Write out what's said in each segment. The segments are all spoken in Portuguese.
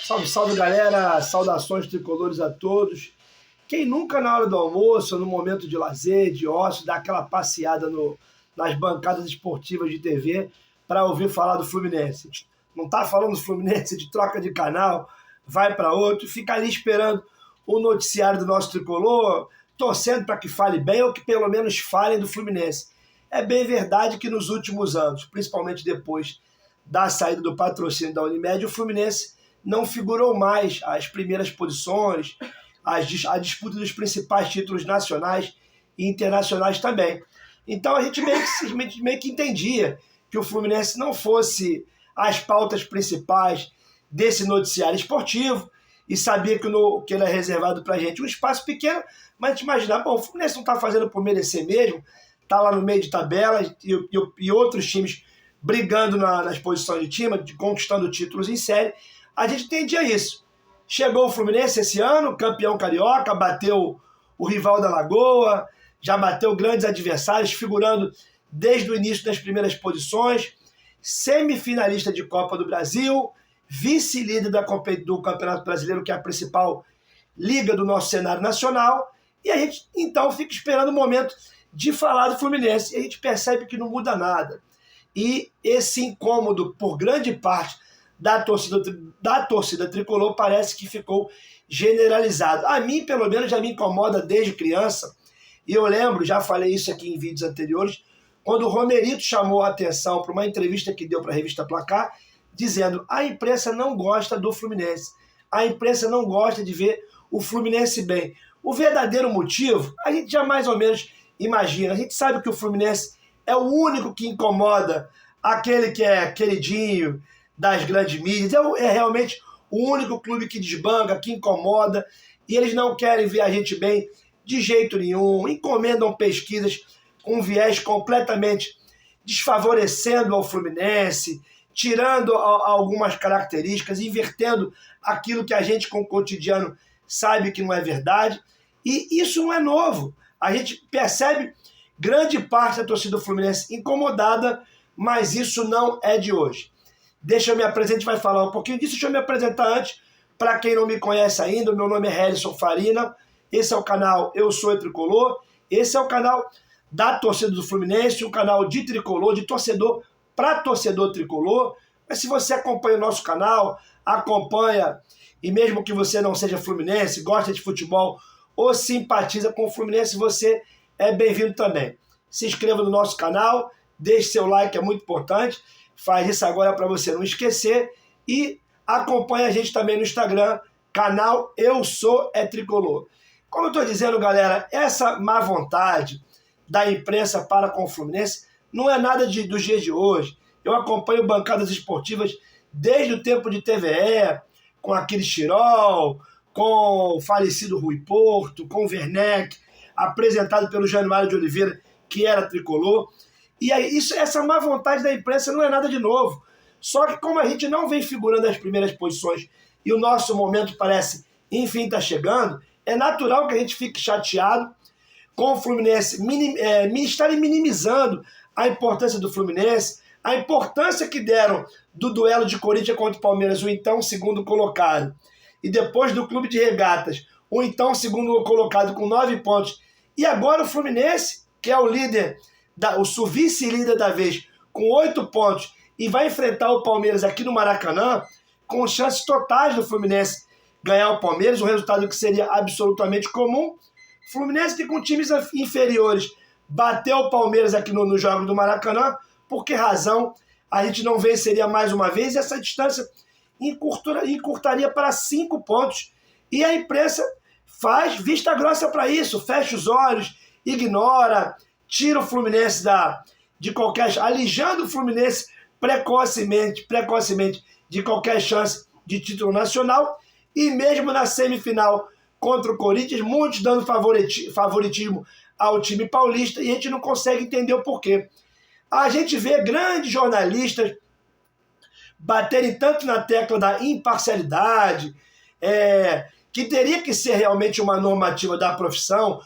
Salve, salve, galera! Saudações tricolores a todos. Quem nunca na hora do almoço, no momento de lazer, de ócio, dá aquela passeada nas bancadas esportivas de TV para ouvir falar do Fluminense? Não tá falando do Fluminense, de troca de canal, vai para outro, fica ali esperando o noticiário do nosso tricolor, torcendo para que fale bem ou que pelo menos falem do Fluminense. É bem verdade que nos últimos anos, principalmente depois da saída do patrocínio da Unimed, o Fluminense não figurou mais as primeiras posições, a disputa dos principais títulos nacionais e internacionais também. Então a gente meio que entendia que o Fluminense não fosse as pautas principais desse noticiário esportivo e sabia que ele é reservado para a gente um espaço pequeno, mas a gente imaginava, bom, o Fluminense não está fazendo por merecer mesmo, está lá no meio de tabela e outros times brigando nas posições de time, conquistando títulos em série. A gente entendia isso. Chegou o Fluminense esse ano, campeão carioca, bateu o rival da Lagoa, já bateu grandes adversários, figurando desde o início das primeiras posições, semifinalista de Copa do Brasil, vice-líder do Campeonato Brasileiro, que é a principal liga do nosso cenário nacional, e a gente então fica esperando o momento de falar do Fluminense, e a gente percebe que não muda nada. E esse incômodo, por grande parte da torcida tricolor, parece que ficou generalizado. A mim, pelo menos, já me incomoda desde criança, e eu lembro, já falei isso aqui em vídeos anteriores, quando o Romerito chamou a atenção para uma entrevista que deu para a revista Placar, dizendo: a imprensa não gosta do Fluminense, a imprensa não gosta de ver o Fluminense bem. O verdadeiro motivo, a gente já mais ou menos imagina. A gente sabe que o Fluminense é o único que incomoda aquele que é queridinho das grandes mídias, é realmente o único clube que desbanca, que incomoda, e eles não querem ver a gente bem de jeito nenhum, encomendam pesquisas com viés completamente desfavorecendo ao Fluminense, tirando algumas características, invertendo aquilo que a gente com o cotidiano sabe que não é verdade, e isso não é novo. A gente percebe grande parte da torcida do Fluminense incomodada, mas isso não é de hoje. Deixa eu me apresentar, a gente vai falar um pouquinho disso. Deixa eu me apresentar antes, para quem não me conhece ainda, o meu nome é Helison Farina, esse é o canal Eu Sou Tricolor, esse é o canal da torcida do Fluminense, um canal de tricolor, de torcedor para torcedor tricolor. Mas se você acompanha o nosso canal, acompanha, e mesmo que você não seja fluminense, gosta de futebol ou simpatiza com o Fluminense, você é bem-vindo também. Se inscreva no nosso canal, deixe seu like, é muito importante. Faz isso agora para você não esquecer. E acompanhe a gente também no Instagram, canal Eu Sou Tricolor. Como eu estou dizendo, galera, essa má vontade da imprensa para com o Fluminense não é nada dos dias de hoje. Eu acompanho bancadas esportivas desde o tempo de TVE, com Aquiles Tirol, com o falecido Rui Porto, com o Werneck, apresentado pelo Januário de Oliveira, que era tricolor. E aí, essa má vontade da imprensa não é nada de novo. Só que como a gente não vem figurando nas primeiras posições e o nosso momento parece, enfim, estar chegando, é natural que a gente fique chateado com o Fluminense estarem minimizando a importância do Fluminense, a importância que deram do duelo de Corinthians contra o Palmeiras, o então segundo colocado, e depois do Clube de Regatas, o então segundo colocado com 9 pontos, e agora o Fluminense, que é o líder, o vice-líder da vez, com 8 pontos, e vai enfrentar o Palmeiras aqui no Maracanã, com chances totais do Fluminense ganhar o Palmeiras, um resultado que seria absolutamente comum. Fluminense que com times inferiores bateu o Palmeiras aqui no jogo do Maracanã. Por que razão a gente não venceria mais uma vez? E essa distância encurtaria para 5 pontos. E a imprensa faz vista grossa para isso, fecha os olhos, ignora, tira o Fluminense alijando o Fluminense precocemente de qualquer chance de título nacional. E mesmo na semifinal contra o Corinthians, muitos dando favoritismo ao time paulista, e a gente não consegue entender o porquê. A gente vê grandes jornalistas baterem tanto na tecla da imparcialidade, que teria que ser realmente uma normativa da profissão,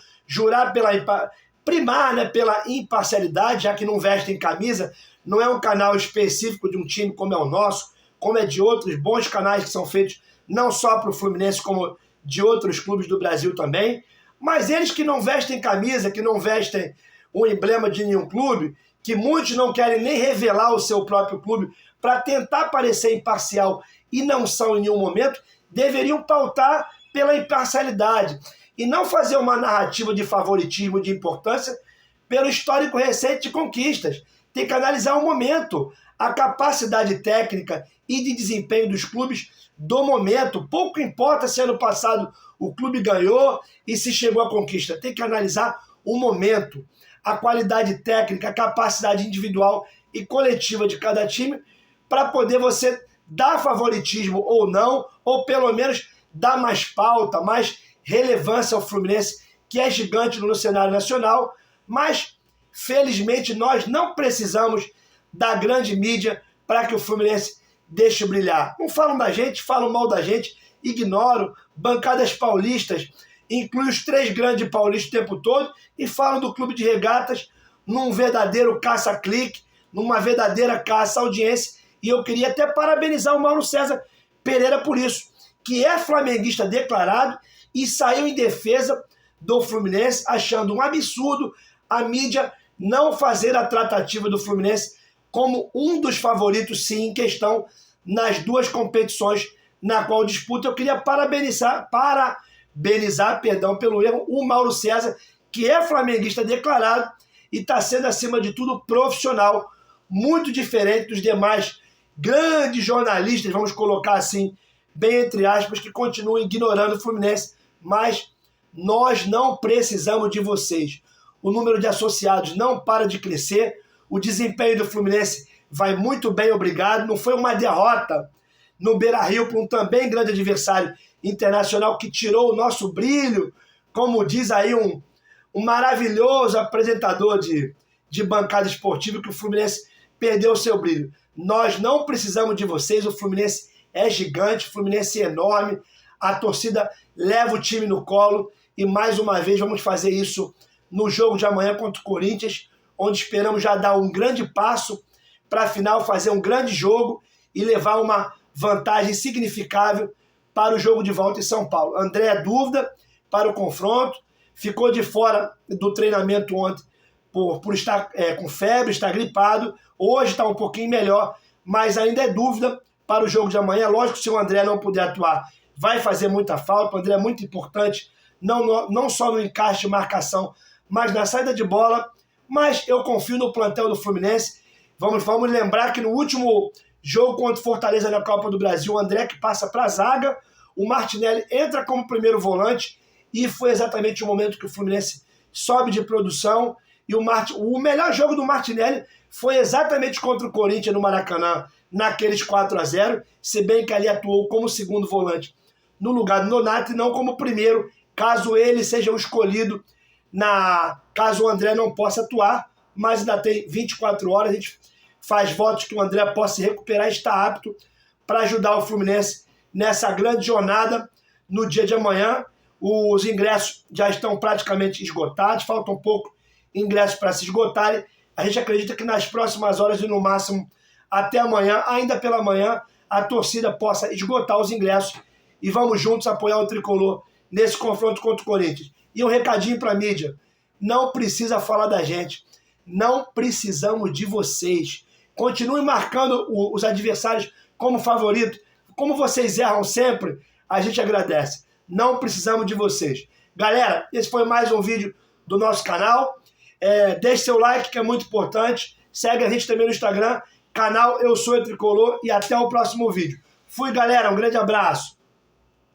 primar pela imparcialidade, já que não vestem camisa, não é um canal específico de um time como é o nosso, como é de outros bons canais que são feitos não só para o Fluminense, como de outros clubes do Brasil também. Mas eles que não vestem camisa, que não vestem um emblema de nenhum clube, que muitos não querem nem revelar o seu próprio clube para tentar parecer imparcial e não são em nenhum momento, deveriam pautar pela imparcialidade e não fazer uma narrativa de favoritismo, de importância, pelo histórico recente de conquistas. Tem que analisar o momento, a capacidade técnica e de desempenho dos clubes do momento. Pouco importa se ano passado o clube ganhou e se chegou à conquista. Tem que analisar o momento, a qualidade técnica, a capacidade individual e coletiva de cada time para poder você dar favoritismo ou não, ou pelo menos dar mais pauta, mais relevância ao Fluminense, que é gigante no cenário nacional, mas felizmente nós não precisamos da grande mídia para que o Fluminense deixe brilhar. Não falam da gente, falam mal da gente, ignoram, bancadas paulistas, inclui os 3 grandes paulistas o tempo todo e falam do clube de regatas num verdadeiro caça-clique, numa verdadeira caça-audiência. E eu queria até parabenizar o Mauro César Pereira por isso, que é flamenguista declarado e saiu em defesa do Fluminense, achando um absurdo a mídia não fazer a tratativa do Fluminense como um dos favoritos, sim, em questão nas 2 competições na qual disputa. Eu queria parabenizar pelo erro, o Mauro César, que é flamenguista declarado e está sendo, acima de tudo, profissional, muito diferente dos demais grandes jornalistas, vamos colocar assim, bem entre aspas, que continuam ignorando o Fluminense. Mas nós não precisamos de vocês. O número de associados não para de crescer, o desempenho do Fluminense vai muito bem, obrigado. Não foi uma derrota no Beira-Rio para um também grande adversário internacional que tirou o nosso brilho, como diz aí um maravilhoso apresentador de bancada esportiva, que o Fluminense perdeu o seu brilho. Nós não precisamos de vocês, o Fluminense é gigante, o Fluminense é enorme, a torcida leva o time no colo e mais uma vez vamos fazer isso no jogo de amanhã contra o Corinthians, onde esperamos já dar um grande passo para a final, fazer um grande jogo e levar uma vantagem significável para o jogo de volta em São Paulo. André é dúvida para o confronto, ficou de fora do treinamento ontem por estar com febre, estar gripado. Hoje está um pouquinho melhor, mas ainda é dúvida para o jogo de amanhã. Lógico que se o André não puder atuar, vai fazer muita falta. O André é muito importante, não só no encaixe de marcação, mas na saída de bola. Mas eu confio no plantel do Fluminense. Vamos lembrar que no último jogo contra o Fortaleza na Copa do Brasil, o André que passa para a zaga, o Martinelli entra como primeiro volante e foi exatamente o momento que o Fluminense sobe de produção. E o melhor jogo do Martinelli foi exatamente contra o Corinthians no Maracanã, naqueles 4-0, se bem que ali atuou como segundo volante no lugar do Nonato e não como primeiro, caso ele seja o escolhido, caso o André não possa atuar, mas ainda tem 24 horas, a gente faz votos que o André possa se recuperar e estar apto para ajudar o Fluminense nessa grande jornada no dia de amanhã. Os ingressos já estão praticamente esgotados, falta um pouco ingressos para se esgotarem. A gente acredita que nas próximas horas e no máximo até amanhã, ainda pela manhã, a torcida possa esgotar os ingressos e vamos juntos apoiar o Tricolor nesse confronto contra o Corinthians. E um recadinho para a mídia, não precisa falar da gente, não precisamos de vocês. Continuem marcando os adversários como favorito, como vocês erram sempre, a gente agradece. Não precisamos de vocês. Galera, esse foi mais um vídeo do nosso canal. Deixe seu like, que é muito importante. Segue a gente também no Instagram, canal Eu Sou o Tricolor, e até o próximo vídeo. Fui, galera, um grande abraço.